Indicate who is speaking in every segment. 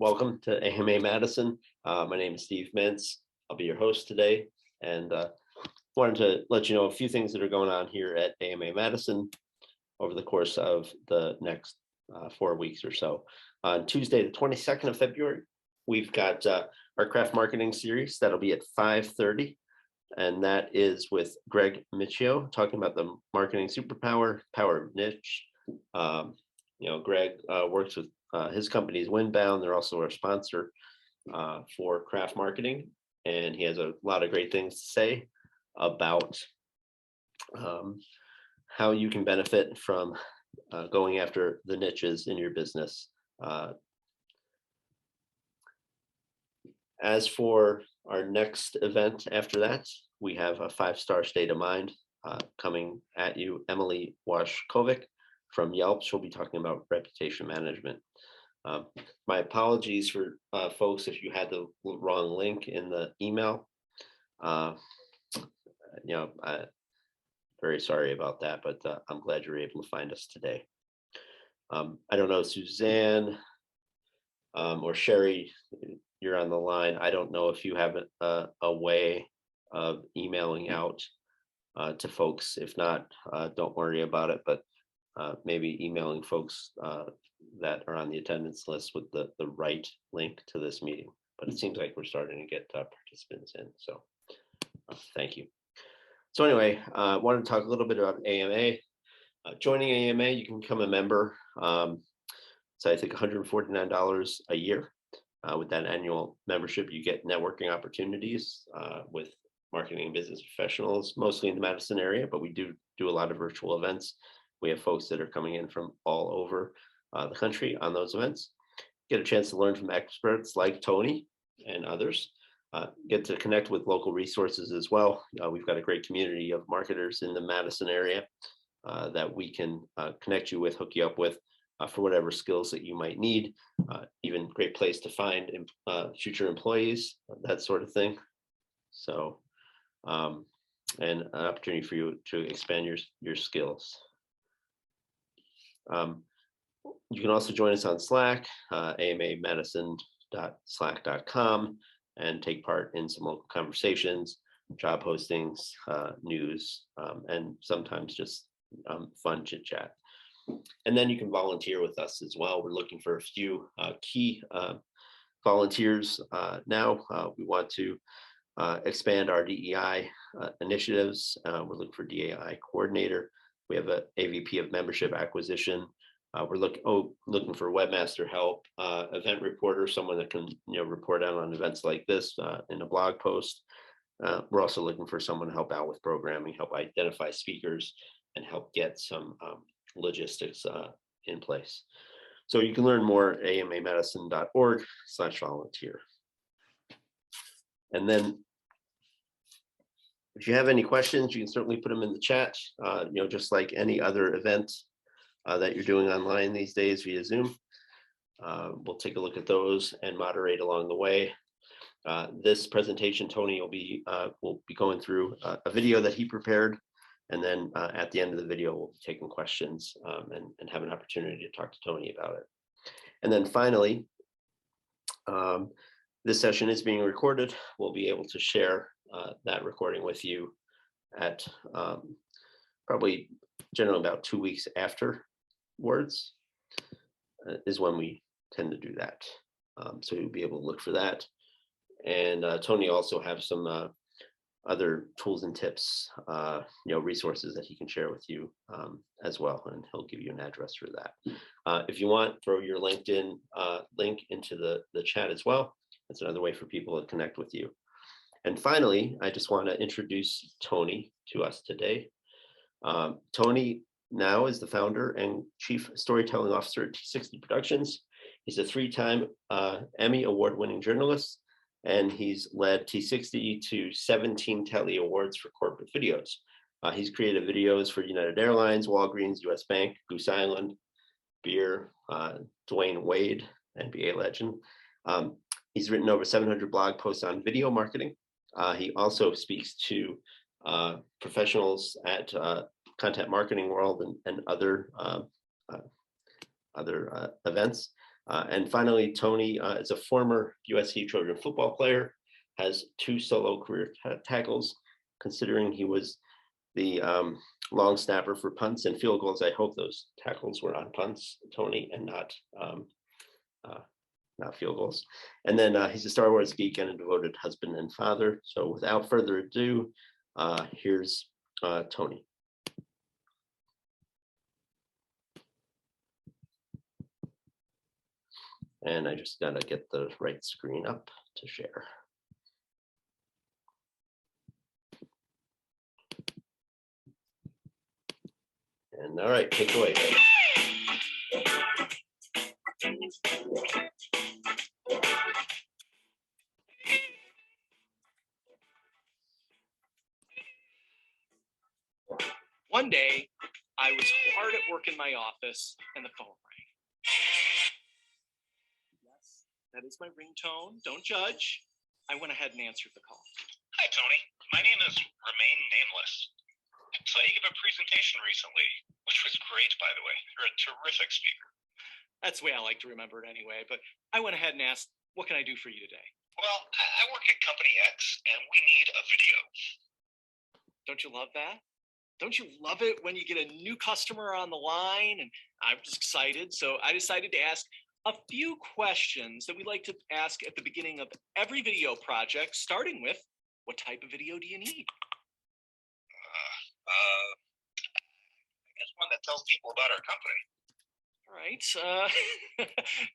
Speaker 1: welcome to AMA Madison. My name is Steve Mintz. I'll be your host today, and wanted to let you know a few things that are going on here at AMA Madison over the course of the next 4 weeks or so. On Tuesday, the 22nd of February, we've got our craft marketing series that'll be at 5:30, and that is with Greg Michio talking about the marketing superpower, power of niche. Greg works with his company's Windbound. They're also our sponsor for craft marketing, and he has a lot of great things to say about how you can benefit from going after the niches in your business. As for our next event after that, we have a 5-star State of Mind coming at you. Emily Washkovic from Yelp. She'll be talking about reputation management. My apologies for folks if you had the wrong link in the email. I'm very sorry about that, but I'm glad you were able to find us today. I don't know, Suzanne or Sherry, you're on the line. I don't know if you have a way of emailing out to folks. If not, don't worry about it, but maybe emailing folks that are on the attendance list with the right link to this meeting. But it seems like we're starting to get participants in, so thank you. So anyway, I wanted to talk a little bit about AMA. Joining AMA, you can become a member. So I think $149 a year. With that annual membership, you get networking opportunities with marketing and business professionals, mostly in the Madison area, but we do a lot of virtual events. We have folks that are coming in from all over the country on those events. Get a chance to learn from experts like Tony and others. Get to connect with local resources as well. We've got a great community of marketers in the Madison area that we can connect you with, hook you up with for whatever skills that you might need. Even great place to find future employees, that sort of thing. So, and an opportunity for you to expand your skills. You can also join us on Slack, amamadison.slack.com, and take part in some local conversations, job postings, news, and sometimes just fun chit chat. And then you can volunteer with us as well. We're looking for a few key volunteers now. We want to expand our DEI initiatives. We're looking for DEI coordinator. We have a AVP of membership acquisition. We're looking for webmaster help, event reporter, someone that can report out on events like this in a blog post. We're also looking for someone to help out with programming, help identify speakers, and help get some logistics in place. So you can learn more at amamadison.org/volunteer. And then if you have any questions, you can certainly put them in the chat, just like any other event that you're doing online these days via Zoom. We'll take a look at those and moderate along the way. This presentation, Tony will be going through a video that he prepared. And then at the end of the video, we'll be taking questions and have an opportunity to talk to Tony about it. And then finally, this session is being recorded. We'll be able to share that recording with you at probably generally about 2 weeks afterwards is when we tend to do that. So you'll be able to look for that. And Tony also have some other tools and tips, resources that he can share with you as well, and he'll give you an address for that. If you want, throw your LinkedIn link into the chat as well. That's another way for people to connect with you. And finally, I just want to introduce Tony to us today. Tony Gnau is the founder and chief storytelling officer at T60 Productions. He's a 3-time Emmy award-winning journalist, and he's led T60 to 17 Telly Awards for corporate videos. He's created videos for United Airlines, Walgreens, US Bank, Goose Island, Beer, Dwayne Wade, NBA legend. He's written over 700 blog posts on video marketing. He also speaks to professionals at Content Marketing World and other events. And finally, Tony is a former USC Trojan football player, has 2 solo career tackles. Considering he was the long snapper for punts and field goals, I hope those tackles were on punts, Tony, and not field goals. And then he's a Star Wars geek and a devoted husband and father. So without further ado, here's Tony. And I just gotta get the right screen up to share. And all right, take it away.
Speaker 2: One day, I was hard at work in my office and the phone rang. Yes, that is my ringtone. Don't judge. I went ahead and answered the call.
Speaker 3: Hi, Tony. My name is Remain Nameless. I saw you give a presentation recently, which was great, by the way. You're a terrific speaker.
Speaker 2: That's the way I like to remember it anyway, but I went ahead and asked, what can I do for you today?
Speaker 3: Well, I work at Company X, and we need a video.
Speaker 2: Don't you love that? Don't you love it when you get a new customer on the line? And I'm just excited. So I decided to ask a few questions that we like to ask at the beginning of every video project, starting with, what type of video do you need?
Speaker 3: I guess one that tells people about our company.
Speaker 2: All right.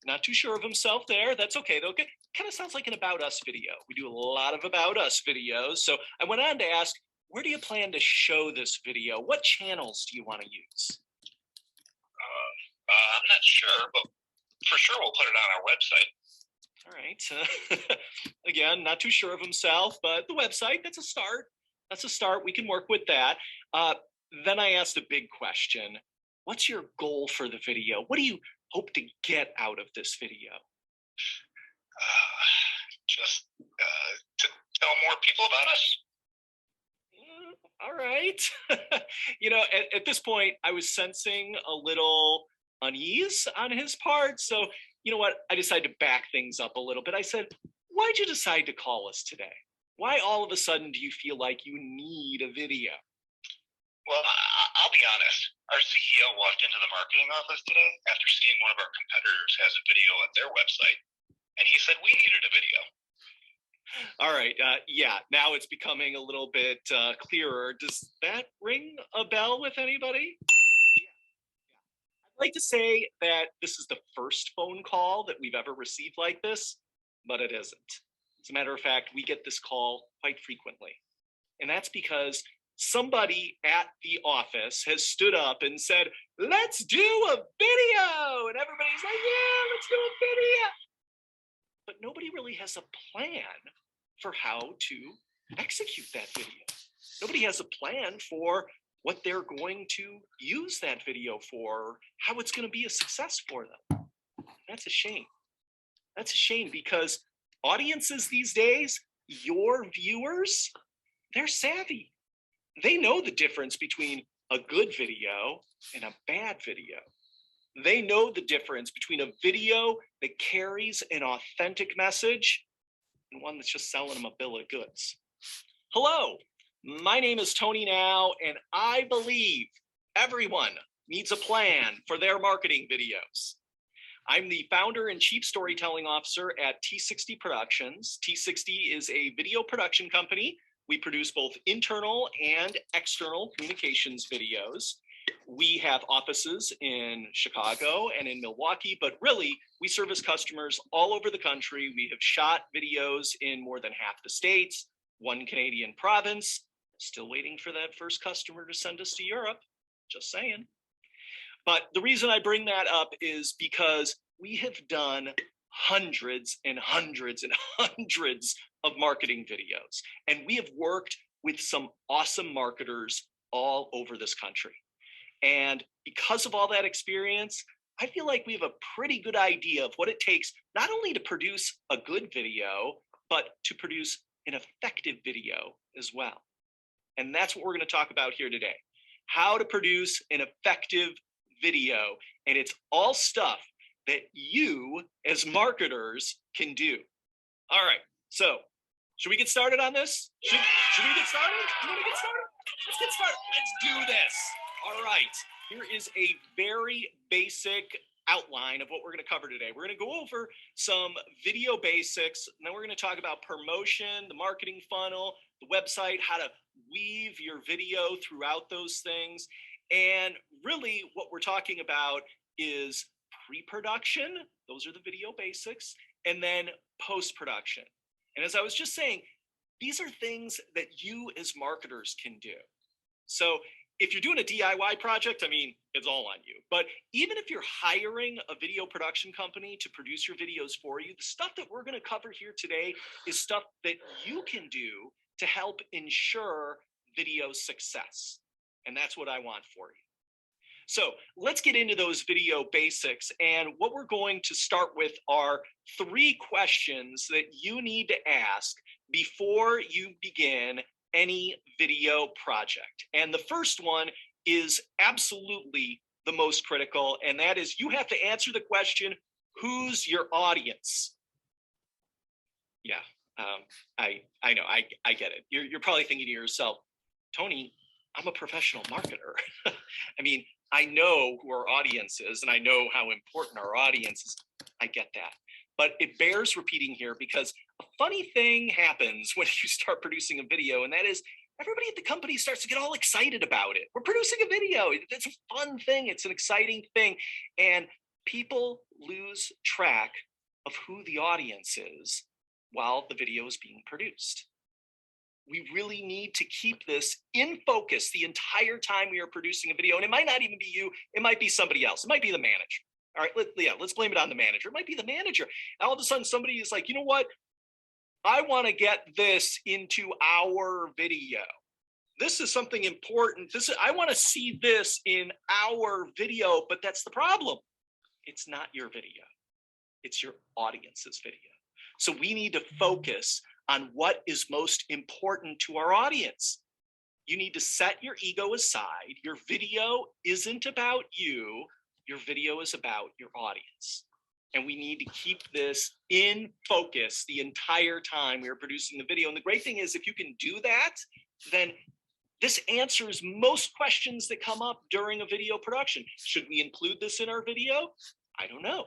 Speaker 2: Not too sure of himself there. That's okay, though. Kind of sounds like an About Us video. We do a lot of About Us videos. So I went on to ask, where do you plan to show this video? What channels do you want to use?
Speaker 3: I'm not sure, but for sure we'll put it on our website.
Speaker 2: All right. Again, not too sure of himself, but the website, that's a start. That's a start. We can work with that. Then I asked a big question. What's your goal for the video? What do you hope to get out of this video?
Speaker 3: Just to tell more people about us.
Speaker 2: All right. You know, at this point, I was sensing a little unease on his part. So, you know what? I decided to back things up a little bit. I said, why'd you decide to call us today? Why all of a sudden do you feel like you need a video?
Speaker 3: Well, I'll be honest. Our CEO walked into the marketing office today after seeing one of our competitors has a video on their website, and he said we needed a video.
Speaker 2: All right. Yeah, now it's becoming a little bit clearer. Does that ring a bell with anybody? Yeah. I'd like to say that this is the first phone call that we've ever received like this, but it isn't. As a matter of fact, we get this call quite frequently. And that's because somebody at the office has stood up and said, let's do a video. And everybody's like, yeah, let's do a video. But nobody really has a plan for how to execute that video. Nobody has a plan for what they're going to use that video for, how it's going to be a success for them. That's a shame. That's a shame because audiences these days, your viewers, they're savvy. They know the difference between a good video and a bad video. They know the difference between a video that carries an authentic message and one that's just selling them a bill of goods. Hello, my name is Tony Gnau, and I believe everyone needs a plan for their marketing videos. I'm the founder and chief storytelling officer at T60 Productions. T60 is a video production company. We produce both internal and external communications videos. We have offices in Chicago and in Milwaukee, but really we service customers all over the country. We have shot videos in more than half the states, one Canadian province. Still waiting for that first customer to send us to Europe, just saying. But the reason I bring that up is because we have done hundreds and hundreds and hundreds of marketing videos, and we have worked with some awesome marketers all over this country. And because of all that experience, I feel like we have a pretty good idea of what it takes, not only to produce a good video, but to produce an effective video as well. And that's what we're going to talk about here today. How to produce an effective video. And it's all stuff that you as marketers can do. All right, so should we get started on this? Should we get started? You want to get started? Let's get started. Let's do this. All right, here is a very basic outline of what we're going to cover today. We're going to go over some video basics, and then we're going to talk about promotion, the marketing funnel, the website, how to weave your video throughout those things. And really what we're talking about is pre-production. Those are the video basics. And then post-production. And as I was just saying, these are things that you as marketers can do. So if you're doing a DIY project, I mean, it's all on you. But even if you're hiring a video production company to produce your videos for you, the stuff that we're going to cover here today is stuff that you can do to help ensure video success. And that's what I want for you. So let's get into those video basics. And what we're going to start with are 3 questions that you need to ask before you begin any video project. And the first one is absolutely the most critical, and that is you have to answer the question, who's your audience? Yeah, I know, I get it. You're probably thinking to yourself, Tony, I'm a professional marketer. I mean, I know who our audience is, and I know how important our audience is. I get that. But it bears repeating here because a funny thing happens when you start producing a video, and that is everybody at the company starts to get all excited about it. We're producing a video. It's a fun thing. It's an exciting thing. And people lose track of who the audience is while the video is being produced. We really need to keep this in focus the entire time we are producing a video. And it might not even be you. It might be somebody else. It might be the manager. All right, let's blame it on the manager. It might be the manager. And all of a sudden somebody is like, you know what? I want to get this into our video. This is something important. I want to see this in our video, but that's the problem. It's not your video. It's your audience's video. So we need to focus on what is most important to our audience. You need to set your ego aside. Your video isn't about you. Your video is about your audience. And we need to keep this in focus the entire time we are producing the video. And the great thing is if you can do that, then this answers most questions that come up during a video production. Should we include this in our video? I don't know.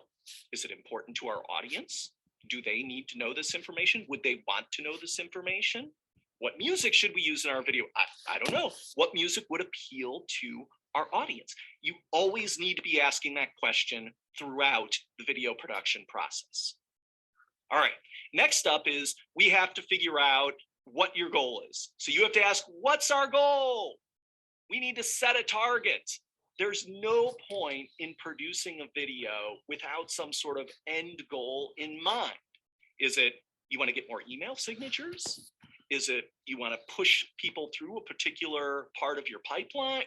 Speaker 2: Is it important to our audience? Do they need to know this information? Would they want to know this information? What music should we use in our video? I don't know. What music would appeal to our audience? You always need to be asking that question throughout the video production process. All right, next up is we have to figure out what your goal is. So you have to ask, what's our goal? We need to set a target. There's no point in producing a video without some sort of end goal in mind. Is it you want to get more email signatures? Is it you want to push people through a particular part of your pipeline?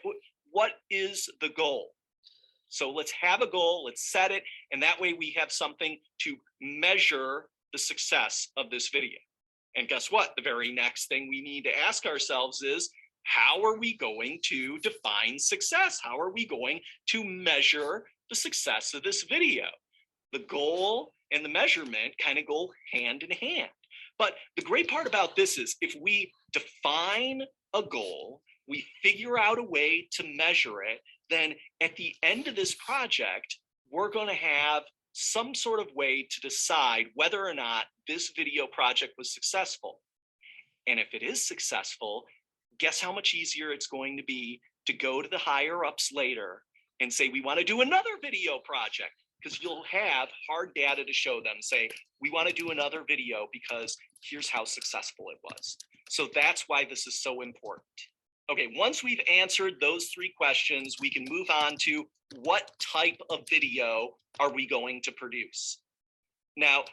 Speaker 2: What is the goal? So let's have a goal, let's set it, and that way we have something to measure the success of this video. And guess what? The very next thing we need to ask ourselves is, how are we going to define success? How are we going to measure the success of this video? The goal and the measurement kind of go hand in hand. But the great part about this is if we define a goal, we figure out a way to measure it, then at the end of this project, we're going to have some sort of way to decide whether or not this video project was successful. And if it is successful, guess how much easier it's going to be to go to the higher ups later and say, we want to do another video project, because you'll have hard data to show them, say, we want to do another video because here's how successful it was. So that's why this is so important. Okay, once we've answered those 3 questions, we can move on to what type of video are we going to produce? Now,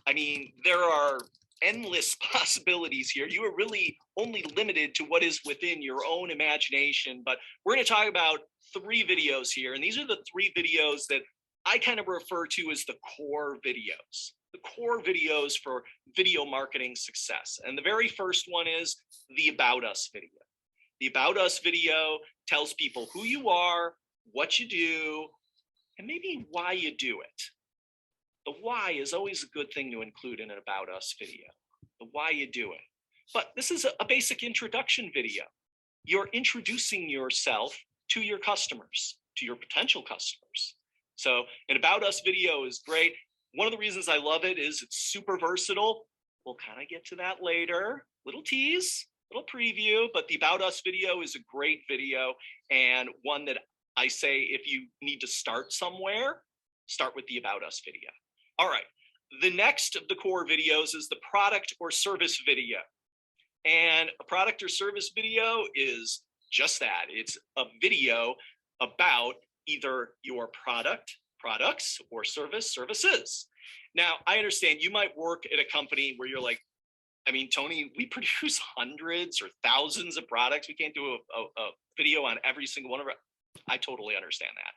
Speaker 2: I mean, there are endless possibilities here. You are really only limited to what is within your own imagination, but we're going to talk about 3 videos here. And these are the 3 videos that I kind of refer to as the core videos. The core videos for video marketing success. And the very first one is the About Us video. The About Us video tells people who you are, what you do, and maybe why you do it. why is always a good thing to include in an About Us video, the why you do it. But this is a basic introduction video. You're introducing yourself to your customers, to your potential customers. So an About Us video is great. One of the reasons I love it is it's super versatile. We'll kind of get to that later. Little tease, little preview, but the About Us video is a great video, and one that I say if you need to start somewhere, start with the About Us video. All right, the next of the core videos is the product or service video. And a product or service video is just that. It's a video about either your product, products, or service, services. Now, I understand you might work at a company where you're like, I mean, Tony, we produce hundreds or thousands of products. We can't do a video on every single one of our. I totally understand that.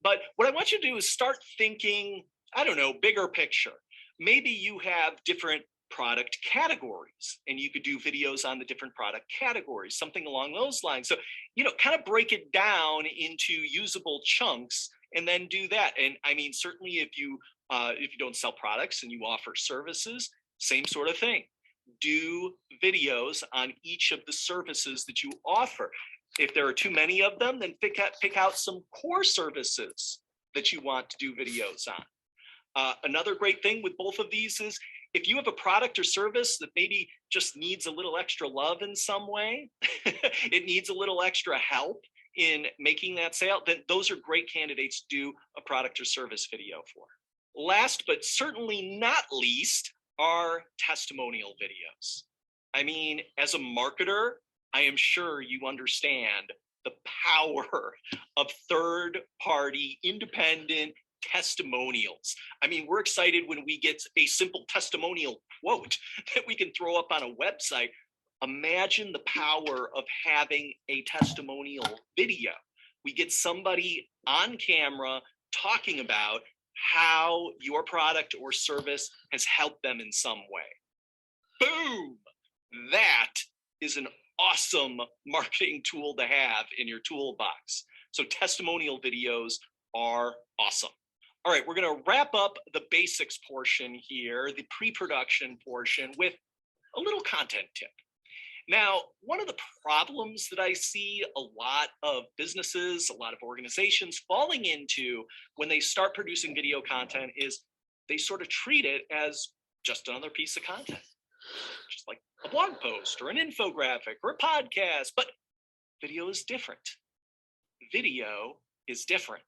Speaker 2: But what I want you to do is start thinking, I don't know, bigger picture. Maybe you have different product categories and you could do videos on the different product categories, something along those lines. So, kind of break it down into usable chunks and then do that. And I mean, certainly if you don't sell products and you offer services, same sort of thing. Do videos on each of the services that you offer. If there are too many of them, then pick out some core services that you want to do videos on. Another great thing with both of these is if you have a product or service that maybe just needs a little extra love in some way, it needs a little extra help in making that sale, then those are great candidates to do a product or service video for. Last, but certainly not least, are testimonial videos. I mean, as a marketer, I am sure you understand the power of third-party independent testimonials. I mean, we're excited when we get a simple testimonial quote that we can throw up on a website. Imagine the power of having a testimonial video. We get somebody on camera talking about how your product or service has helped them in some way. Boom! That is an awesome marketing tool to have in your toolbox. So testimonial videos are awesome. All right, we're going to wrap up the basics portion here, the pre-production portion, with a little content tip. Now, one of the problems that I see a lot of businesses, a lot of organizations falling into when they start producing video content is they sort of treat it as just another piece of content, just like a blog post or an infographic or a podcast. But video is different. Video is different.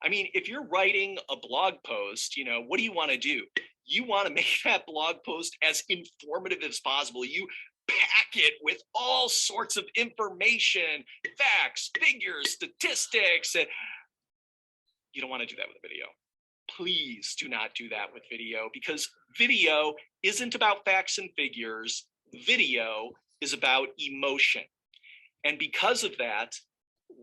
Speaker 2: I mean, if you're writing a blog post, what do you want to do? You want to make that blog post as informative as possible. You pack it with all sorts of information, facts, figures, statistics. And you don't want to do that with a video. Please do not do that with video, because video isn't about facts and figures. Video is about emotion. And because of that,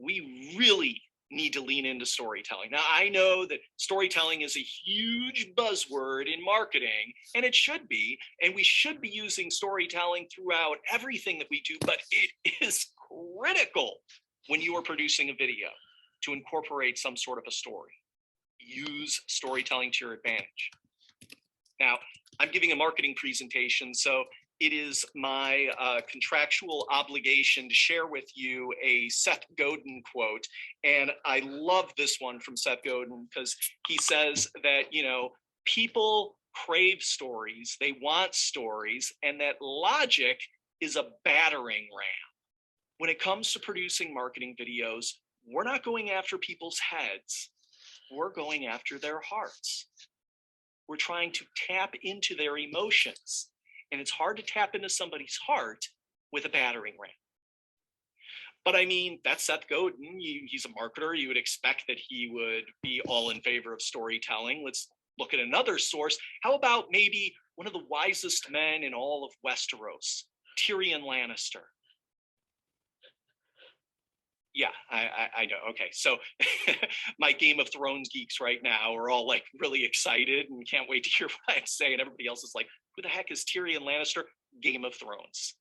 Speaker 2: we really need to lean into storytelling. Now, I know that storytelling is a huge buzzword in marketing, and it should be, and we should be using storytelling throughout everything that we do, but it is critical when you are producing a video to incorporate some sort of a story. Use storytelling to your advantage. Now, I'm giving a marketing presentation, so it is my contractual obligation to share with you a Seth Godin quote. And I love this one from Seth Godin because he says that, people crave stories, they want stories, and that logic is a battering ram. When it comes to producing marketing videos, we're not going after people's heads. We're going after their hearts. We're trying to tap into their emotions. And it's hard to tap into somebody's heart with a battering ram. But I mean, that's Seth Godin. He's a marketer. You would expect that he would be all in favor of storytelling. Let's look at another source. How about maybe one of the wisest men in all of Westeros, Tyrion Lannister? Yeah, I know. Okay, so my Game of Thrones geeks right now are all like really excited and can't wait to hear what I say. And everybody else is like, who the heck is Tyrion Lannister? Game of Thrones.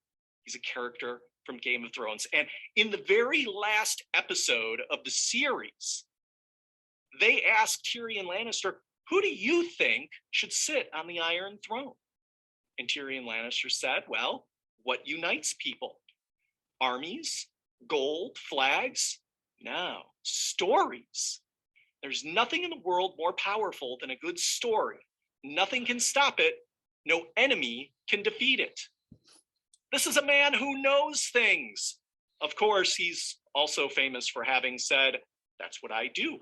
Speaker 2: He's a character from Game of Thrones. And in the very last episode of the series, they asked Tyrion Lannister, who do you think should sit on the Iron Throne. And Tyrion Lannister said, well, what unites people? Armies, gold, flags? No, stories. There's nothing in the world more powerful than a good story. Nothing can stop it. No enemy can defeat it. This is a man who knows things. Of course, he's also famous for having said, that's what I do.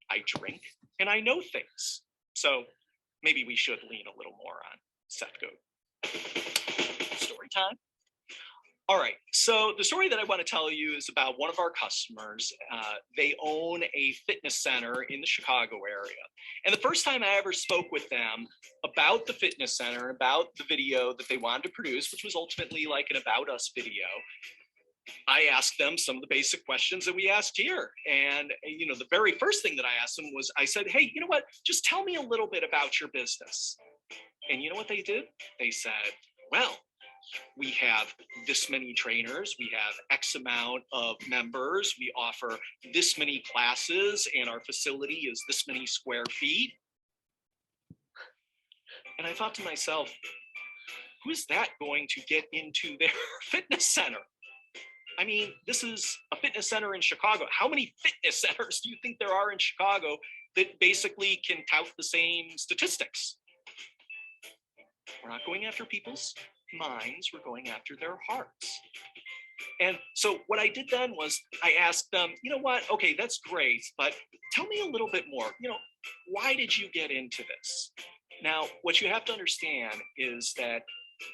Speaker 2: I drink and I know things. So maybe we should lean a little more on Seth Godin. Story time. All right, so the story that I want to tell you is about one of our customers. They own a fitness center in the Chicago area. And the first time I ever spoke with them about the fitness center, about the video that they wanted to produce, which was ultimately like an About Us video, I asked them some of the basic questions that we asked here. And, you know, the very first thing that I asked them was, I said, hey, you know what, just tell me a little bit about your business. And you know what they did? They said, well, we have this many trainers, we have X amount of members, we offer this many classes, and our facility is this many square feet. And I thought to myself, who is that going to get into their fitness center? I mean, this is a fitness center in Chicago. How many fitness centers do you think there are in Chicago that basically can tout the same statistics? We're not going after people's minds, we're going after their hearts. And so what I did then was I asked them, you know what, okay, that's great, but tell me a little bit more, you know, why did you get into this? Now, what you have to understand is that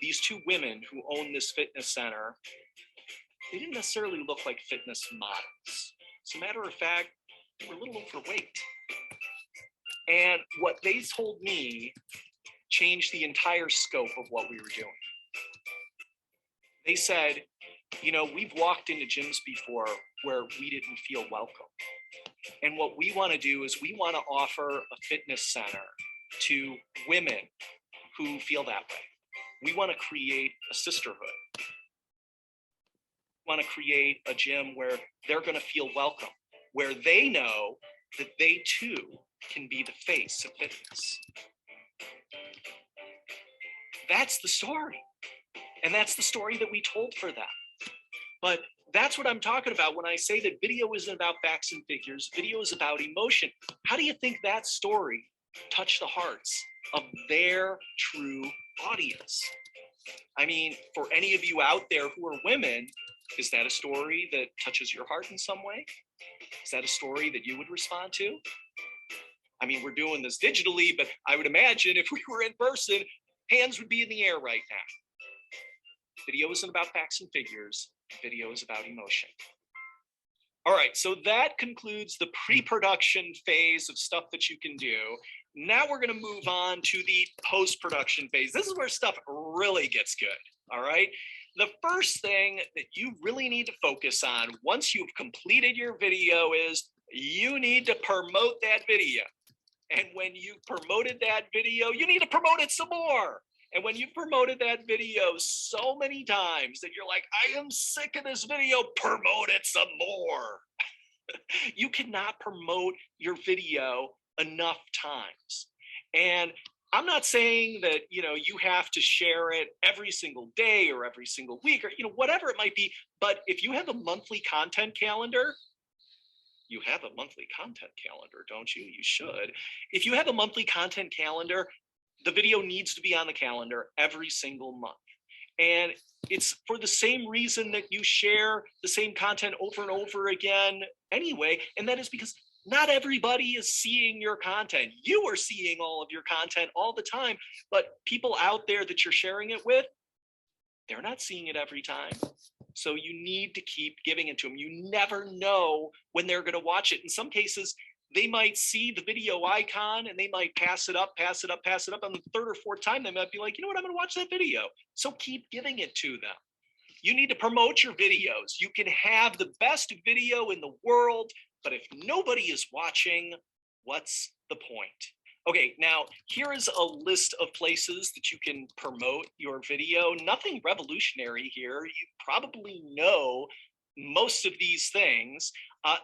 Speaker 2: these two women who own this fitness center, they didn't necessarily look like fitness models. As a matter of fact, they were a little overweight. And what they told me changed the entire scope of what we were doing. They said, you know, we've walked into gyms before where we didn't feel welcome. And what we want to do is we want to offer a fitness center to women who feel that way. We want to create a sisterhood. We want to create a gym where they're going to feel welcome, where they know that they too can be the face of fitness. That's the story. And that's the story that we told for them. But that's what I'm talking about when I say that video isn't about facts and figures, video is about emotion. How do you think that story touched the hearts of their true audience? I mean, for any of you out there who are women, is that a story that touches your heart in some way? Is that a story that you would respond to? I mean, we're doing this digitally, but I would imagine if we were in person, hands would be in the air right now. Video isn't about facts and figures. Video is about emotion. All right, so that concludes the pre-production phase of stuff that you can do. Now we're going to move on to the post-production phase. This is where stuff really gets good, all right? The first thing that you really need to focus on once you've completed your video is you need to promote that video. And when you promoted that video, you need to promote it some more. And when you promoted that video so many times that you're like, I am sick of this video, promote it some more. You cannot promote your video enough times. And I'm not saying that, you know, you have to share it every single day or every single week or, you know, whatever it might be. But if you have a monthly content calendar, you have a monthly content calendar, don't you? You should. If you have a monthly content calendar, the video needs to be on the calendar every single month. And it's for the same reason that you share the same content over and over again anyway. And that is because not everybody is seeing your content. You are seeing all of your content all the time, but people out there that you're sharing it with, they're not seeing it every time. So you need to keep giving it to them. You never know when they're going to watch it. In some cases, they might see the video icon and they might pass it up. On the third or fourth time, they might be like, you know what, I'm going to watch that video. So keep giving it to them. You need to promote your videos. You can have the best video in the world, but if nobody is watching, what's the point? Okay, now here is a list of places that you can promote your video. Nothing revolutionary here. You probably know most of these things.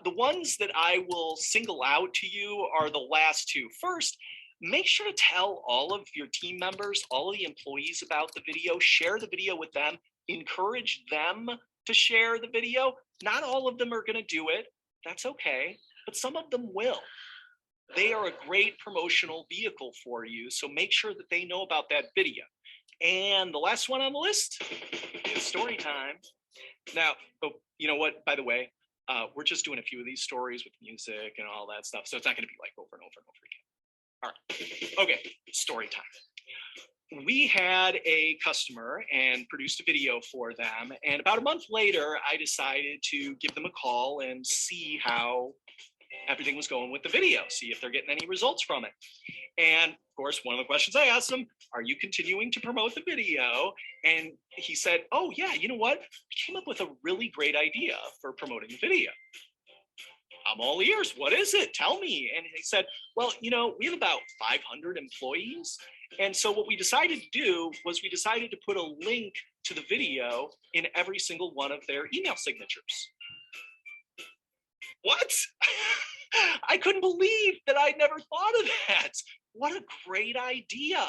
Speaker 2: The ones that I will single out to you are the last two. First, Make sure to tell all of your team members, all of the employees about the video, share the video with them, encourage them to share the video. Not all of them are going to do it. That's okay, but some of them will. They are a great promotional vehicle for you. So make sure that they know about that video. And the last one on the list is story time. Now, oh, you know what, by the way, we're just doing a few of these stories with music and all that stuff. So it's not going to be like over and over and over again. All right. Okay. Story time. We had a customer and produced a video for them. And about a month later, I decided to give them a call and see how everything was going with the video, see if they're getting any results from it. And of course, one of the questions I asked him, are you continuing to promote the video? And he said, oh yeah, you know what? I came up with a really great idea for promoting the video. I'm all ears. What is it? Tell me. And he said, well, you know, we have about 500 employees. And so what we decided to do was we decided to put a link to the video in every single one of their email signatures. What? I couldn't believe that I'd never thought of that. What a great idea.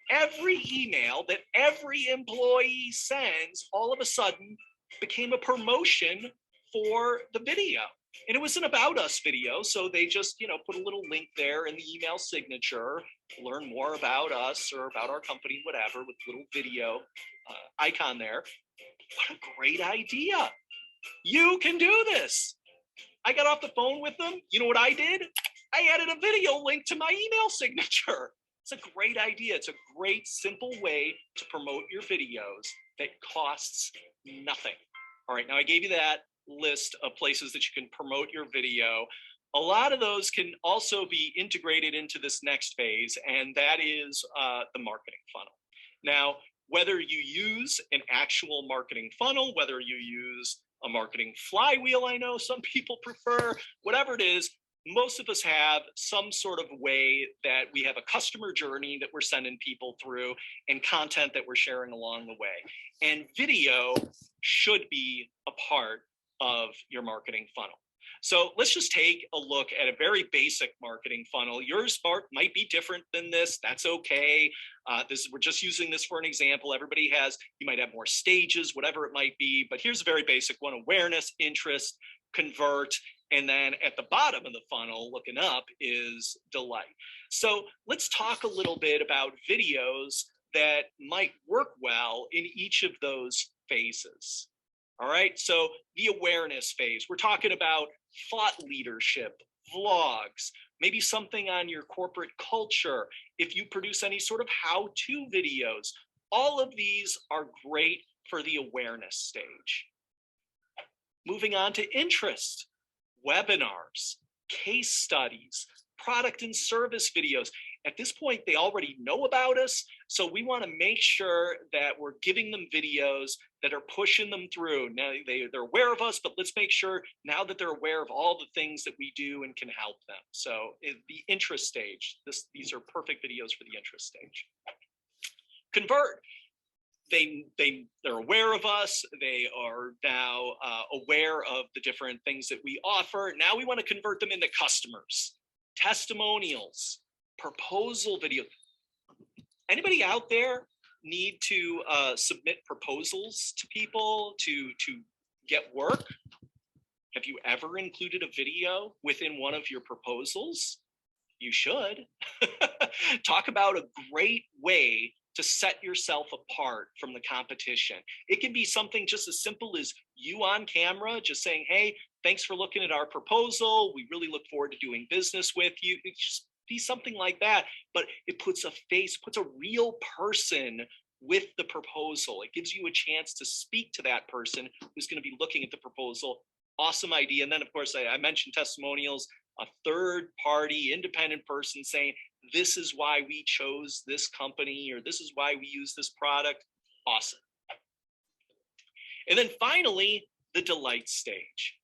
Speaker 2: Every email that every employee sends all of a sudden became a promotion for the video. And it was an about us video. So they just, you know, put a little link there in the email signature, learn more about us or about our company, whatever, with a little video icon there. What a great idea. You can do this. I got off the phone with them. You know what I did? I added a video link to my email signature. It's a great idea. It's a great, simple way to promote your videos that costs nothing. All right, now I gave you that list of places that you can promote your video. A lot of those can also be integrated into this next phase, and that is the marketing funnel. Now, whether you use an actual marketing funnel, whether you use a marketing flywheel, I know some people prefer, whatever it is, most of us have some sort of way that we have a customer journey that we're sending people through and content that we're sharing along the way. And video should be a part of your marketing funnel. So let's just take a look at a very basic marketing funnel. Yours might be different than this. That's okay. We're just using this for an example. Everybody has, you might have more stages, whatever it might be, but here's a very basic one: awareness, interest, convert, and then at the bottom of the funnel, looking up, is delight. So let's talk a little bit about videos that might work well in each of those phases. All right, so the awareness phase, we're talking about thought leadership, vlogs, maybe something on your corporate culture. If you produce any sort of how-to videos, all of these are great for the awareness stage. Moving on to interest, webinars, case studies, product and service videos. At this point, they already know about us, so we want to make sure that we're giving them videos that are pushing them through. Now, they're aware of us, but let's make sure now that they're aware of all the things that we do and can help them. So the interest stage, these are perfect videos for the interest stage. Convert. They're aware of us. They are now aware of the different things that we offer. Now we want to convert them into customers, testimonials, proposal video. Anybody out there need to submit proposals to people to get work? Have you ever included a video within one of your proposals? You should. Talk about a great way to set yourself apart from the competition. It can be something just as simple as you on camera, just saying, hey, thanks for looking at our proposal. We really look forward to doing business with you. It just be something like that, but it puts a face, puts a real person with the proposal. It gives you a chance to speak to that person who's going to be looking at the proposal. Awesome idea. And then, of course, I mentioned testimonials, a third party independent person saying, this is why we chose this company, or this is why we use this product. Awesome. And then finally, the delight stage.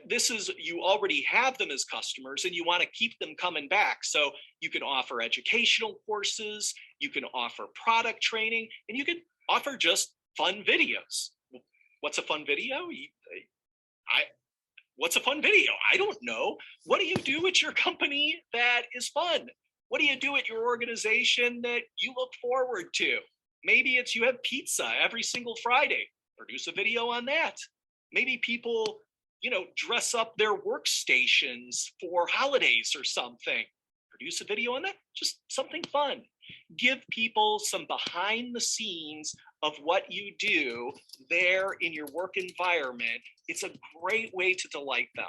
Speaker 2: This is, you already have them as customers and you want to keep them coming back. So you can offer educational courses, you can offer product training, and you can offer just fun videos. What's a fun video? What's a fun video? I don't know. What do you do at your company that is fun? What do you do at your organization that you look forward to? Maybe it's you have pizza every single Friday. Produce a video on that. Maybe people, dress up their workstations for holidays or something. Produce a video on that. Just something fun. Give people some behind the scenes of what you do there in your work environment. It's a great way to delight them.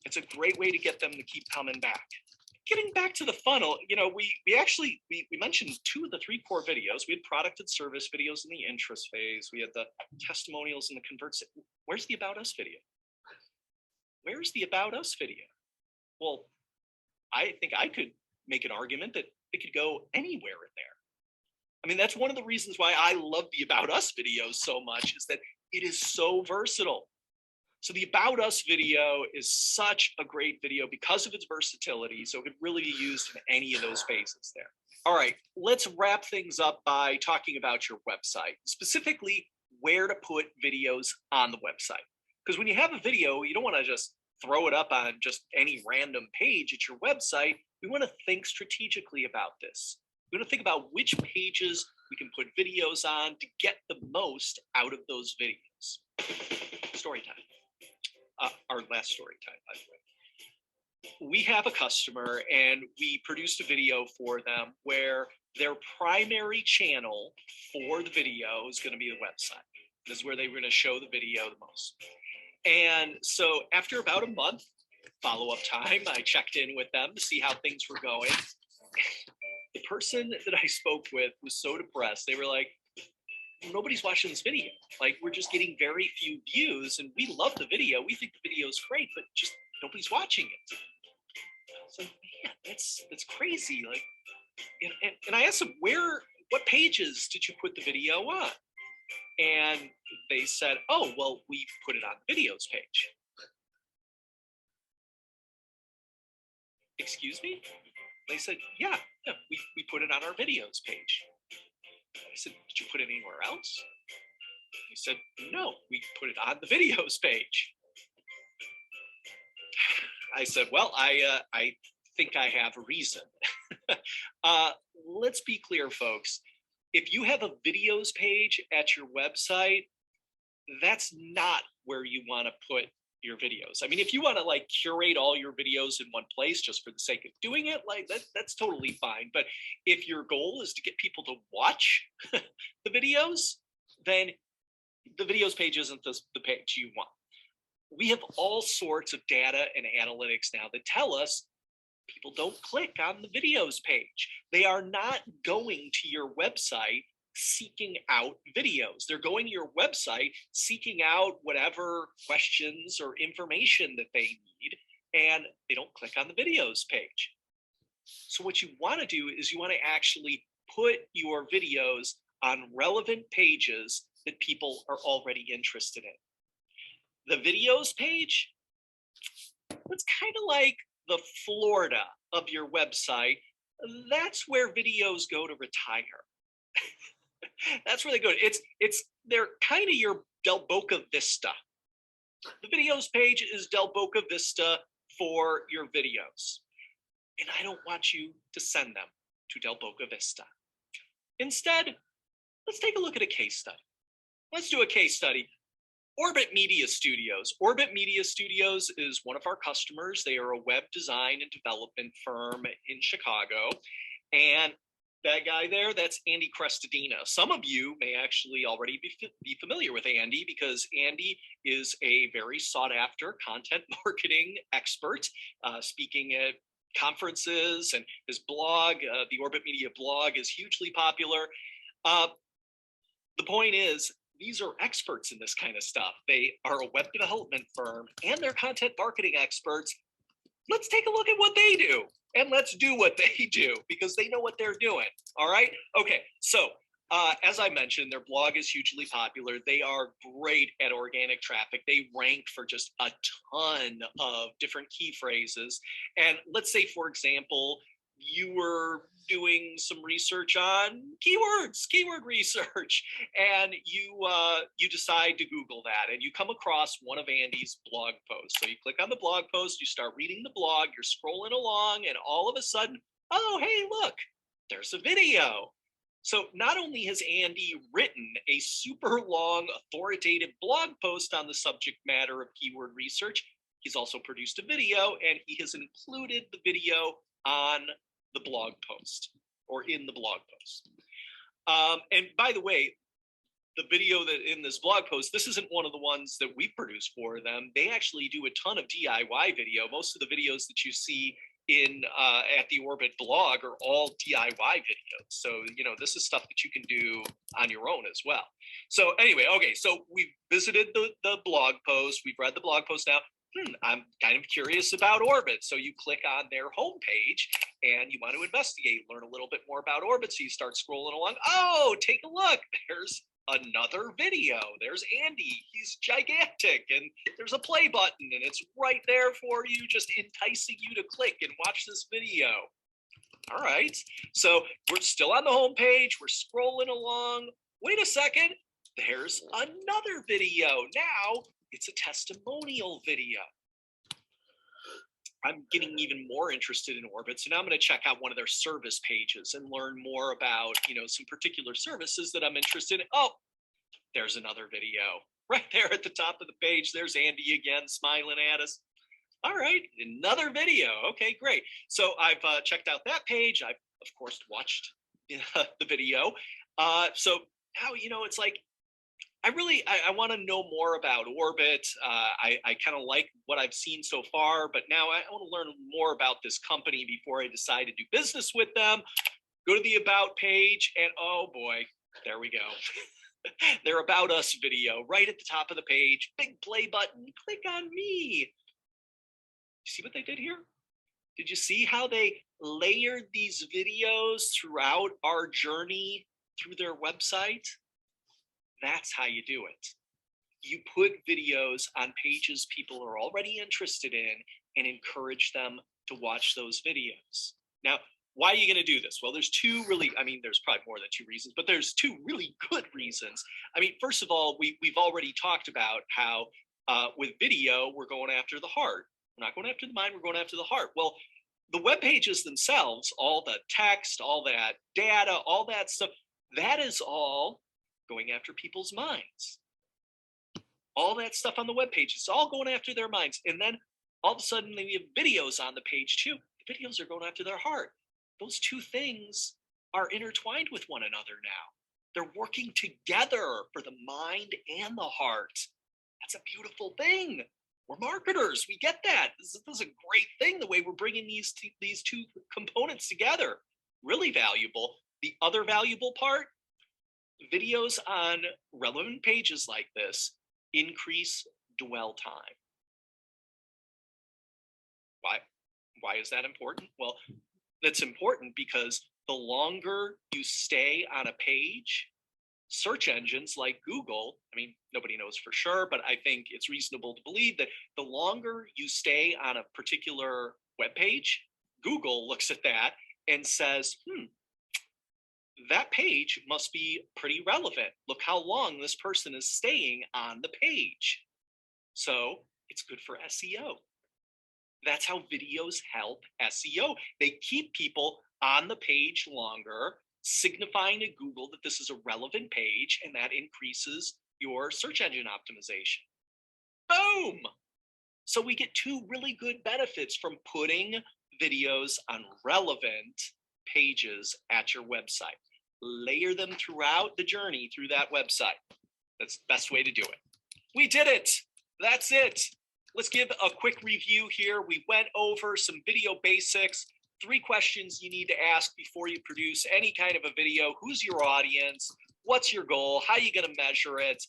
Speaker 2: It's a great way to get them to keep coming back. Getting back to the funnel, we mentioned 2 of the 3 core videos. We had product and service videos in the interest phase. We had the testimonials and the converts. Where's the About Us video? Where's the About Us video? Well, I think I could make an argument that it could go anywhere in there. I mean, that's one of the reasons why I love the About Us videos so much, is that it is so versatile. So the About Us video is such a great video because of its versatility. So it could really be used in any of those phases there. All right, let's wrap things up by talking about your website, specifically where to put videos on the website. Because when you have a video, you don't want to just throw it up on just any random page at your website. We want to think strategically about this. We want to think about which pages we can put videos on to get the most out of those videos. Story time. Our last story time, by the way. We have a customer and we produced a video for them where their primary channel for the video is going to be the website. This is where they were going to show the video the most. And so after about a month, follow-up time, I checked in with them to see how things were going. The person that I spoke with was so depressed. They were like, nobody's watching this video. Like, we're just getting very few views and we love the video. We think the video is great, but just nobody's watching it. So, man, that's crazy. Like, and I asked them, what pages did you put the video on? And they said, oh, well, we put it on the videos page. Excuse me? They said, yeah, we put it on our videos page. I said, did you put it anywhere else? He said, no, we put it on the videos page. I said, well, I think I have a reason. Let's be clear, folks. If you have a videos page at your website, that's not where you want to put your videos. I mean, if you want to like curate all your videos in one place just for the sake of doing it, like that's totally fine. But if your goal is to get people to watch the videos, then the videos page isn't the page you want. We have all sorts of data and analytics now that tell us people don't click on the videos page. They are not going to your website seeking out videos. They're going to your website seeking out whatever questions or information that they need, and they don't click on the videos page. So what you want to do is you want to actually put your videos on relevant pages that people are already interested in. The videos page, it's kind of like the Florida of your website. That's where videos go to retire. That's where they go. They're kind of your Del Boca Vista. The videos page is Del Boca Vista for your videos. And I don't want you to send them to Del Boca Vista. Instead, let's take a look at a case study. Let's do a case study. Orbit Media Studios. Orbit Media Studios is one of our customers. They are a web design and development firm in Chicago. And that guy there, that's Andy Crestadina. Some of you may actually already be familiar with Andy because Andy is a very sought after content marketing expert, speaking at conferences, and his blog, the Orbit Media blog, is hugely popular. The point is, these are experts in this kind of stuff. They are a web development firm and they're content marketing experts. Let's take a look at what they do and let's do what they do because they know what they're doing. All right. Okay. So as I mentioned, their blog is hugely popular. They are great at organic traffic. They rank for just a ton of different key phrases. And let's say, for example, you were doing some research on keyword research, and you decide to Google that, and you come across one of Andy's blog posts. So you click on the blog post, you start reading the blog, you're scrolling along, and all of a sudden, oh, hey, look, there's a video. So not only has Andy written a super long authoritative blog post on the subject matter of keyword research, he's also produced a video and he has included the video on the blog post or in the blog post. And by the way, the video that in this blog post, this isn't one of the ones that we produce for them. They actually do a ton of DIY video. Most of the videos that you see in at the Orbit blog are all DIY videos. So, you know, this is stuff that you can do on your own as well. So anyway, okay, so we've visited the blog post. We've read the blog post now. I'm kind of curious about Orbit. So you click on their homepage and you want to investigate, learn a little bit more about Orbit. So you start scrolling along. Oh, take a look. There's another video. There's Andy. He's gigantic. And there's a play button and it's right there for you, just enticing you to click and watch this video. All right. So we're still on the homepage. We're scrolling along. Wait a second. There's another video. Now it's a testimonial video. I'm getting even more interested in Orbit. So now I'm going to check out one of their service pages and learn more about, you know, some particular services that I'm interested in. Oh, there's another video right there at the top of the page. There's Andy again, smiling at us. All right, another video. Okay, great. So I've checked out that page. I've, of course, watched the video. So now, you know, it's like, I want to know more about Orbit. I kind of like what I've seen so far, but now I want to learn more about this company before I decide to do business with them. Go to the About page, and oh boy, there we go. Their About Us video right at the top of the page. Big play button. Click on me. You see what they did here? Did you see how they layered these videos throughout our journey through their website? That's how you do it. You put videos on pages people are already interested in and encourage them to watch those videos. Now, why are you going to do this? Well, there's two really, I mean, there's probably more than two reasons, but there's two really good reasons. I mean, first of all, we've already talked about how with video, we're going after the heart. We're not going after the mind, we're going after the heart. Well, the web pages themselves, all the text, all that data, all that stuff, that is all going after people's minds. All that stuff on the web page, it's all going after their minds. And then all of a sudden we have videos on the page too. The videos are going after their heart. Those two things are intertwined with one another now. They're working together for the mind and the heart. That's a beautiful thing. We're marketers. We get that. This is a great thing, the way we're bringing these two components together. Really valuable. The other valuable part, videos on relevant pages like this increase dwell time. Why is that important? Well, that's important because the longer you stay on a page, search engines like Google, I mean, nobody knows for sure, but I think it's reasonable to believe that the longer you stay on a particular web page, Google looks at that and says, that page must be pretty relevant. Look how long this person is staying on the page. So it's good for SEO. That's how videos help SEO. They keep people on the page longer, signifying to Google that this is a relevant page, and that increases your search engine optimization. Boom! So we get two really good benefits from putting videos on relevant pages at your website. Layer them throughout the journey through that website. That's the best way to do it. We did it. That's it. Let's give a quick review here. We went over some video basics, 3 questions you need to ask before you produce any kind of a video. Who's your audience? What's your goal? How are you going to measure it?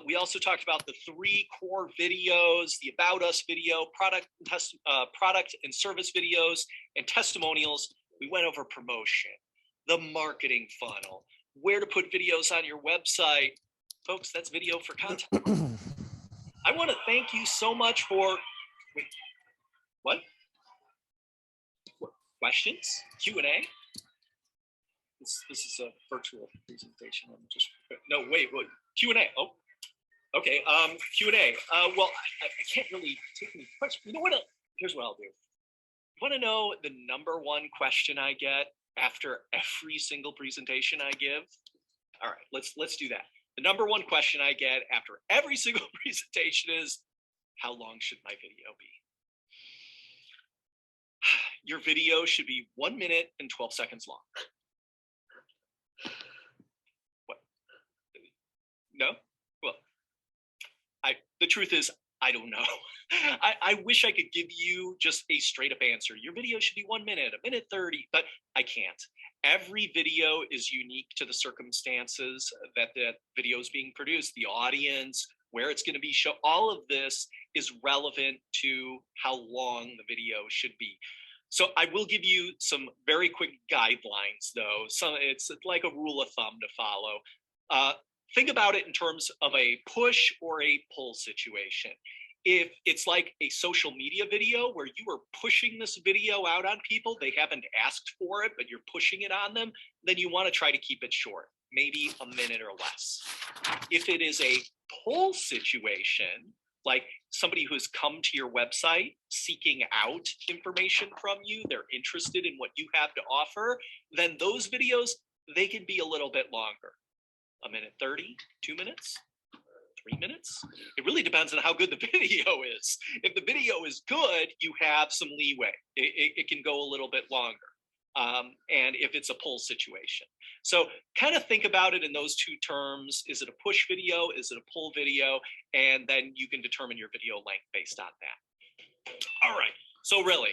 Speaker 2: We also talked about the 3 core videos, the About Us video, product and service videos, and testimonials. We went over promotion, the marketing funnel, where to put videos on your website. Folks, that's video for content. I want to thank you so much for, wait, what? Questions? Q&A? This is a virtual presentation. I'm just, no, wait, what? Q&A, oh, okay, Q&A. Well, I can't really take any questions. You know what, here's what I'll do. want to know the number one question I get after every single presentation I give? All right, let's do that. The number one question I get after every single presentation is, how long should my video be? Your video should be 1 minute and 12 seconds long. What? No? Well, the truth is, I don't know. I wish I could give you just a straight up answer. Your video should be 1 minute, 1 minute 30, but I can't. Every video is unique to the circumstances that the video is being produced, the audience, where it's going to be shown. All of this is relevant to how long the video should be. So I will give you some very quick guidelines, though. So it's like a rule of thumb to follow. Think about it in terms of a push or a pull situation. If it's like a social media video where you are pushing this video out on people, they haven't asked for it, but you're pushing it on them, then you want to try to keep it short, maybe a minute or less. If it is a pull situation, like somebody who's come to your website seeking out information from you, they're interested in what you have to offer, then those videos, they can be a little bit longer. 1 minute 30, 2 minutes, 3 minutes. It really depends on how good the video is. If the video is good, you have some leeway. It can go a little bit longer. And if it's a pull situation. So kind of think about it in those two terms. Is it a push video? Is it a pull video? And then you can determine your video length based on that. All right. So really,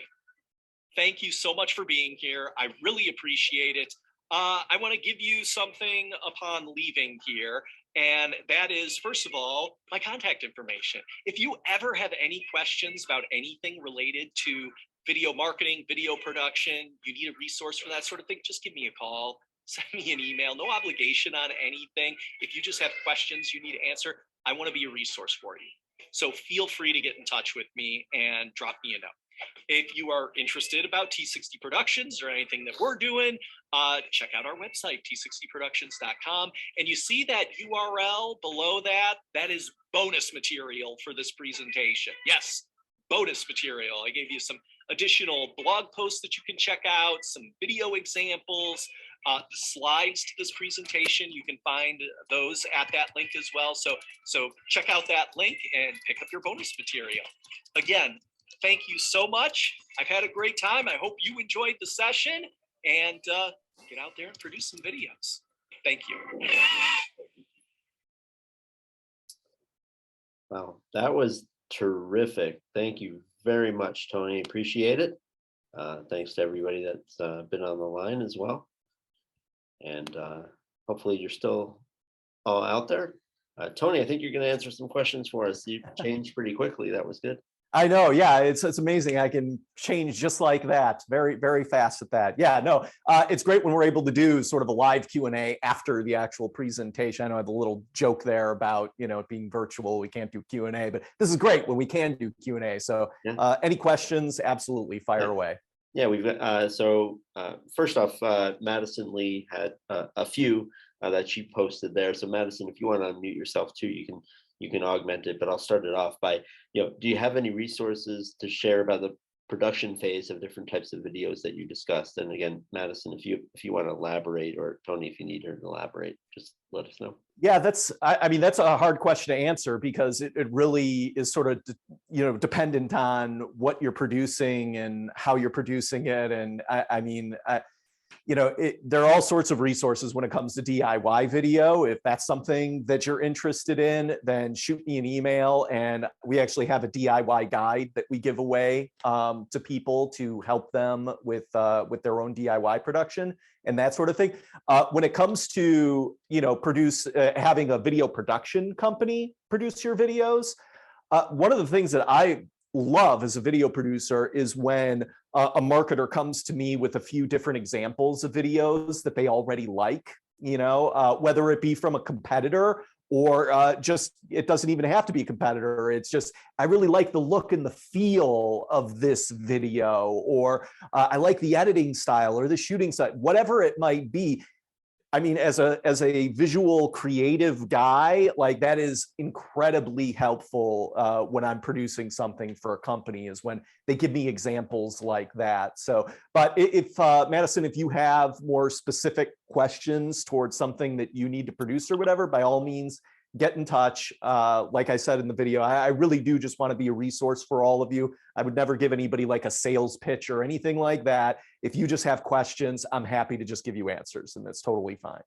Speaker 2: thank you so much for being here. I really appreciate it. I want to give you something upon leaving here. And that is, first of all, my contact information. If you ever have any questions about anything related to video marketing, video production, you need a resource for that sort of thing, just give me a call, send me an email, no obligation on anything. If you just have questions you need to answer, I want to be a resource for you. So feel free to get in touch with me and drop me a note. If you are interested about T60 Productions or anything that we're doing, check out our website, t60productions.com. And you see that URL below that, that is bonus material for this presentation. Yes, bonus material. I gave you some additional blog posts that you can check out, some video examples, the slides to this presentation. You can find those at that link as well. So check out that link and pick up your bonus material. Again, thank you so much. I've had a great time. I hope you enjoyed the session, and get out there and produce some videos. Thank you.
Speaker 1: Wow, that was terrific. Thank you very much, Tony. Appreciate it. Thanks to everybody that's been on the line as well. And hopefully you're still all out there. Tony, I think you're going to answer some questions for us. You changed pretty quickly. That was good.
Speaker 4: I know. Yeah, it's amazing. I can change just like that, very, very fast at that. Yeah, no, it's great when we're able to do sort of a live Q&A after the actual presentation. I know I have a little joke there about, you know, it being virtual. We can't do Q&A, but this is great when we can do Q&A. So any questions, absolutely fire away.
Speaker 1: Yeah, we've first off, Madison Lee had a few that she posted there. So Madison, if you want to unmute yourself too, you can augment it, but I'll start it off by, do you have any resources to share about the production phase of different types of videos that you discussed? And again, Madison, if you want to elaborate, or Tony, if you need her to elaborate, just let us know.
Speaker 4: Yeah, I mean, that's a hard question to answer because it really is sort of, dependent on what you're producing and how you're producing it. And there are all sorts of resources when it comes to DIY video. If that's something that you're interested in, then shoot me an email. And we actually have a DIY guide that we give away to people to help them with their own DIY production and that sort of thing. When it comes to, having a video production company produce your videos, one of the things that I love as a video producer is when a marketer comes to me with a few different examples of videos that they already like, whether it be from a competitor or just, it doesn't even have to be a competitor. It's just, I really like the look and the feel of this video, or I like the editing style or the shooting style, whatever it might be. I mean, as a visual creative guy, like that is incredibly helpful when I'm producing something for a company, is when they give me examples like that. So, but if Madison, if you have more specific questions towards something that you need to produce or whatever, by all means, get in touch. Like I said in the video, I really do just want to be a resource for all of you. I would never give anybody like a sales pitch or anything like that. If you just have questions, I'm happy to just give you answers, and that's totally fine.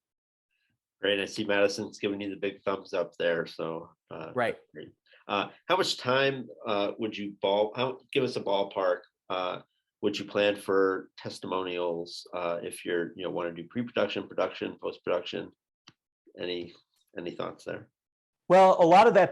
Speaker 1: Great. I see Madison's giving you the big thumbs up there. So
Speaker 4: Right.
Speaker 1: great. How much time would you give us a ballpark? Would you plan for testimonials if you're want to do pre-production, production, post-production? Any thoughts there?
Speaker 4: Well, a lot of that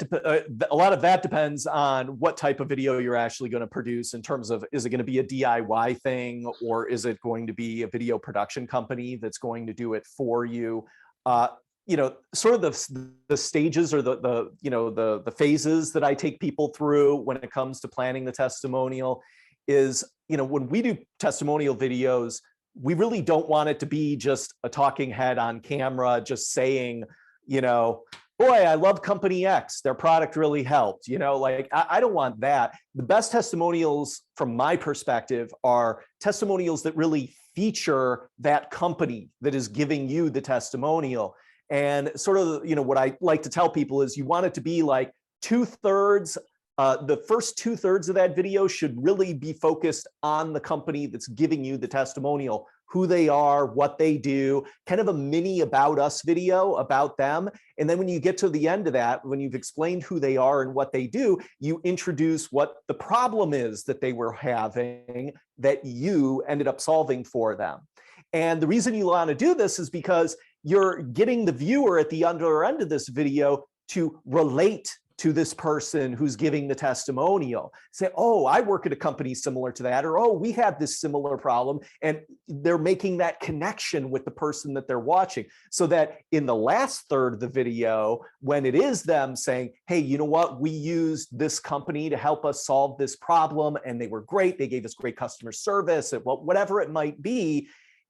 Speaker 4: depends on what type of video you're actually going to produce, in terms of, is it going to be a DIY thing, or is it going to be a video production company that's going to do it for you? Sort of the stages, or the phases that I take people through when it comes to planning the testimonial is, when we do testimonial videos, we really don't want it to be just a talking head on camera, just saying, boy, I love company X, their product really helped. I don't want that. The best testimonials from my perspective are testimonials that really feature that company that is giving you the testimonial. And sort of, what I like to tell people is, you want it to be like 2/3. The first 2/3 of that video should really be focused on the company that's giving you the testimonial, who they are, what they do, kind of a mini about us video about them. And then when you get to the end of that, when you've explained who they are and what they do, you introduce what the problem is that they were having that you ended up solving for them. And the reason you want to do this is because you're getting the viewer at the other end of this video to relate to this person who's giving the testimonial. Say, oh, I work at a company similar to that, or, oh, we had this similar problem. And they're making that connection with the person that they're watching, so that in the last third of the video, when it is them saying, hey, you know what, we used this company to help us solve this problem, and they were great, they gave us great customer service, and whatever it might be,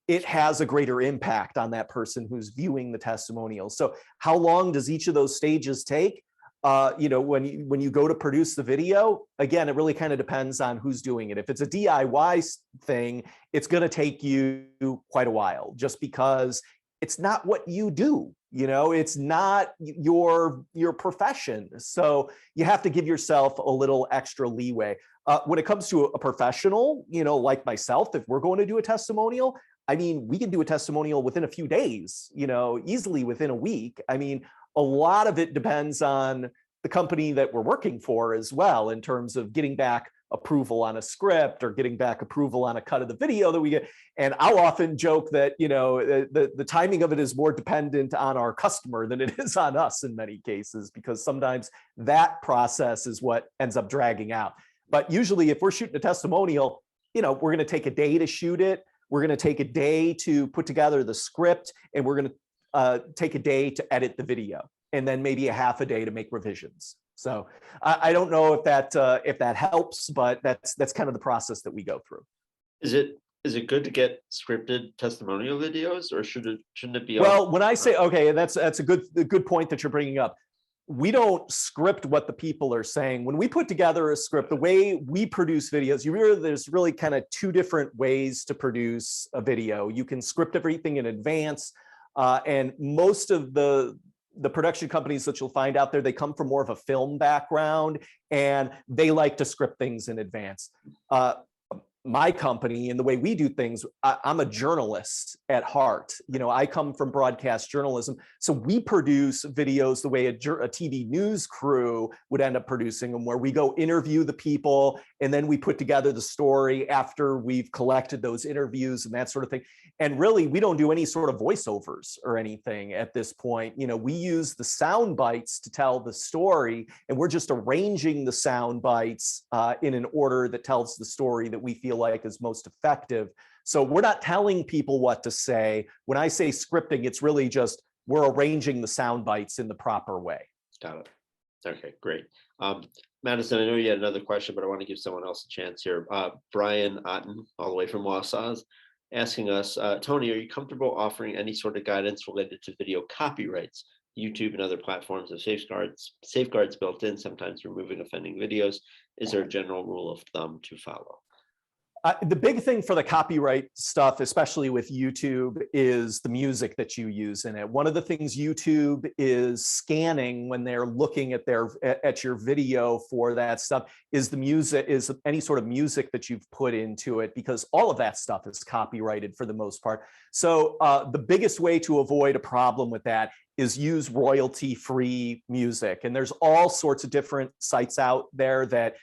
Speaker 4: it has a greater impact on that person who's viewing the testimonial. So how long does each of those stages take? When you go to produce the video, again, it really kind of depends on who's doing it. If it's a DIY thing, it's going to take you quite a while, just because it's not what you do. It's not your profession. So you have to give yourself a little extra leeway. When it comes to a professional, like myself, if we're going to do a testimonial, I mean, we can do a testimonial within a few days, easily within a week. I mean, a lot of it depends on the company that we're working for as well, in terms of getting back approval on a script, or getting back approval on a cut of the video that we get. And I'll often joke that, the timing of it is more dependent on our customer than it is on us in many cases, because sometimes that process is what ends up dragging out. But usually if we're shooting a testimonial, we're going to take a day to shoot it. We're going to take a day to put together the script, and we're going to take a day to edit the video, and then maybe a half a day to make revisions. So I don't know if that helps, but that's kind of the process that we go through.
Speaker 1: Is it good to get scripted testimonial videos, or shouldn't it be?
Speaker 4: Well, when I say, okay, that's a good point that you're bringing up. We don't script what the people are saying. When we put together a script, the way we produce videos, there's really kind of two different ways to produce a video. You can script everything in advance. And most of the production companies that you'll find out there, they come from more of a film background, and they like to script things in advance. My company and the way we do things, I'm a journalist at heart. I come from broadcast journalism. So we produce videos the way a TV news crew would end up producing them, where we go interview the people, and then we put together the story after we've collected those interviews and that sort of thing. And really, we don't do any sort of voiceovers or anything at this point. We use the sound bites to tell the story, and we're just arranging the sound bites in an order that tells the story that we feel like is most effective. So we're not telling people what to say. When I say scripting, it's really just we're arranging the sound bites in the proper way.
Speaker 1: Got it. Okay, great. Madison, I know you had another question, but I want to give someone else a chance here. Brian Otten, all the way from Wausau, asking us, Tony, are you comfortable offering any sort of guidance related to video copyrights? YouTube and other platforms have safeguards built in, sometimes removing offending videos. Is there a general rule of thumb to follow?
Speaker 4: The big thing for the copyright stuff, especially with YouTube, is the music that you use in it. One of the things YouTube is scanning when they're looking at your video for that stuff is the music, is any sort of music that you've put into it, because all of that stuff is copyrighted for the most part. So the biggest way to avoid a problem with that is use royalty-free music. And there's all sorts of different sites out there that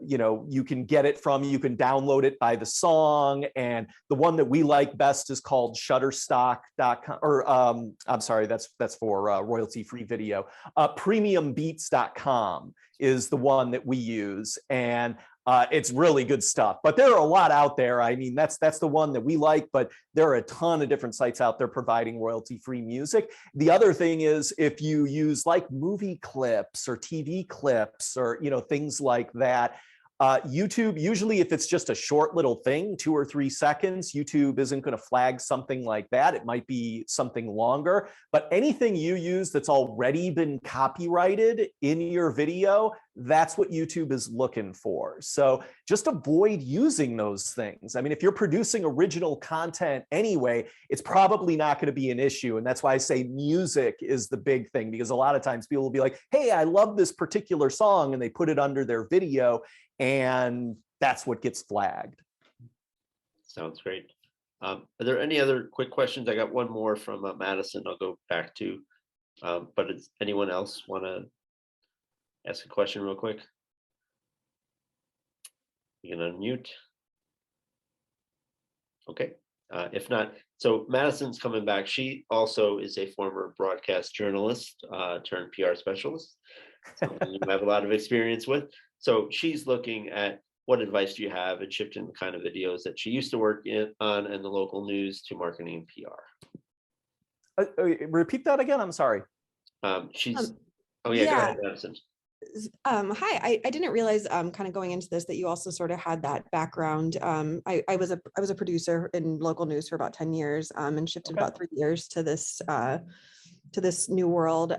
Speaker 4: you can get it from. You can download it by the song, and the one that we like best is called Shutterstock.com, or I'm sorry, that's for royalty-free video. Premiumbeats.com is the one that we use, and it's really good stuff. But there are a lot out there. I mean, that's the one that we like, but there are a ton of different sites out there providing royalty-free music. The other thing is, if you use like movie clips or TV clips or things like that, YouTube, usually if it's just a short little thing, 2 or 3 seconds, YouTube isn't going to flag something like that. It might be something longer, but anything you use that's already been copyrighted in your video, that's what YouTube is looking for. So just avoid using those things. I mean, if you're producing original content anyway, it's probably not going to be an issue. And that's why I say music is the big thing, because a lot of times people will be like, hey, I love this particular song, and they put it under their video, and that's what gets flagged.
Speaker 1: Sounds great. Are there any other quick questions? I got one more from Madison I'll go back to, but does anyone else want to ask a question real quick? You can unmute. Okay, if not, so Madison's coming back. She also is a former broadcast journalist turned PR specialist, something you have a lot of experience with. So she's looking at what advice do you have in shifting the kind of videos that she used to work on in the local news to marketing and PR.
Speaker 4: Repeat that again. I'm sorry.
Speaker 1: Oh yeah, go ahead, Madison.
Speaker 5: Hi, I didn't realize kind of going into this that you also sort of had that background. I was a producer in local news for about 10 years and shifted about 3 years to this new world.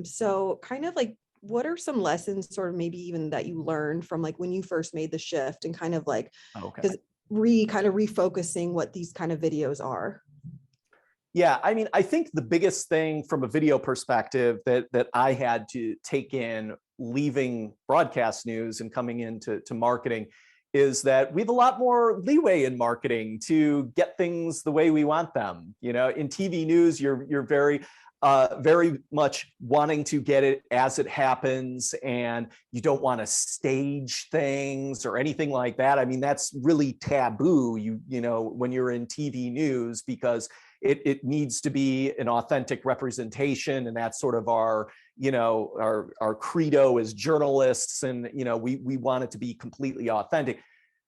Speaker 5: So kind of like, what are some lessons sort of maybe even that you learned from like when you first made the shift, and kind of like kind of refocusing what these kind of videos are?
Speaker 4: Yeah, I mean, I think the biggest thing from a video perspective that I had to take in leaving broadcast news and coming into marketing is that we have a lot more leeway in marketing to get things the way we want them. In TV news, you're very much wanting to get it as it happens, and you don't want to stage things or anything like that. I mean, that's really taboo, when you're in TV news, because it needs to be an authentic representation, and that's sort of our credo as journalists, and we want it to be completely authentic.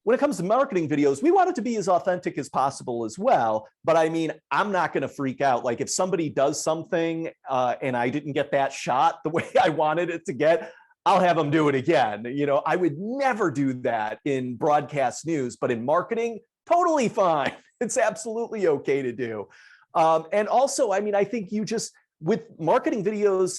Speaker 4: When it comes to marketing videos, we want it to be as authentic as possible as well. But I mean, I'm not going to freak out. Like if somebody does something and I didn't get that shot the way I wanted it to get, I'll have them do it again. I would never do that in broadcast news, but in marketing, totally fine. It's absolutely okay to do. And also, I mean, I think with marketing videos,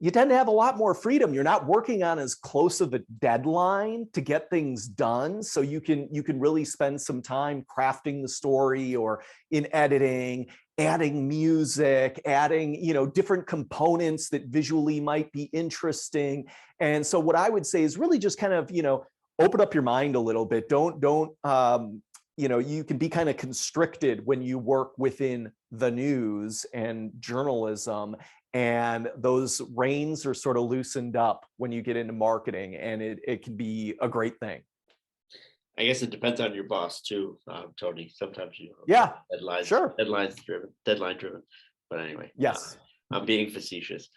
Speaker 4: you tend to have a lot more freedom. You're not working on as close of a deadline to get things done. So you can really spend some time crafting the story, or in editing, adding music, adding, different components that visually might be interesting. And so what I would say is really just kind of, open up your mind a little bit. Don't you can be kind of constricted when you work within the news and journalism, and those reins are sort of loosened up when you get into marketing, and it can be a great thing.
Speaker 1: I guess it depends on your boss too, Tony. Sometimes deadline driven. But anyway,
Speaker 4: yes,
Speaker 1: I'm being facetious.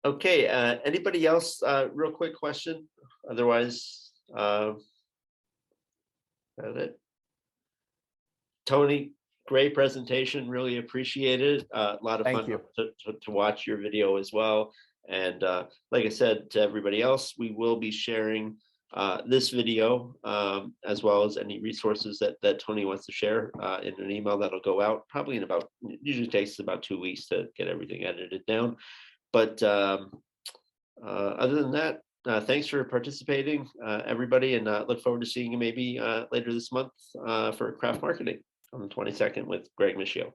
Speaker 1: Okay, anybody else? Real quick question. Otherwise, that's it. Tony, great presentation. Really appreciate it. A lot of fun to watch your video as well. And like I said to everybody else, we will be sharing this video, as well as any resources that Tony wants to share in an email that'll go out probably in about, usually takes about 2 weeks to get everything edited down. But other than that, thanks for participating, everybody, and look forward to seeing you maybe later this month for craft marketing on the 22nd with Greg Michio.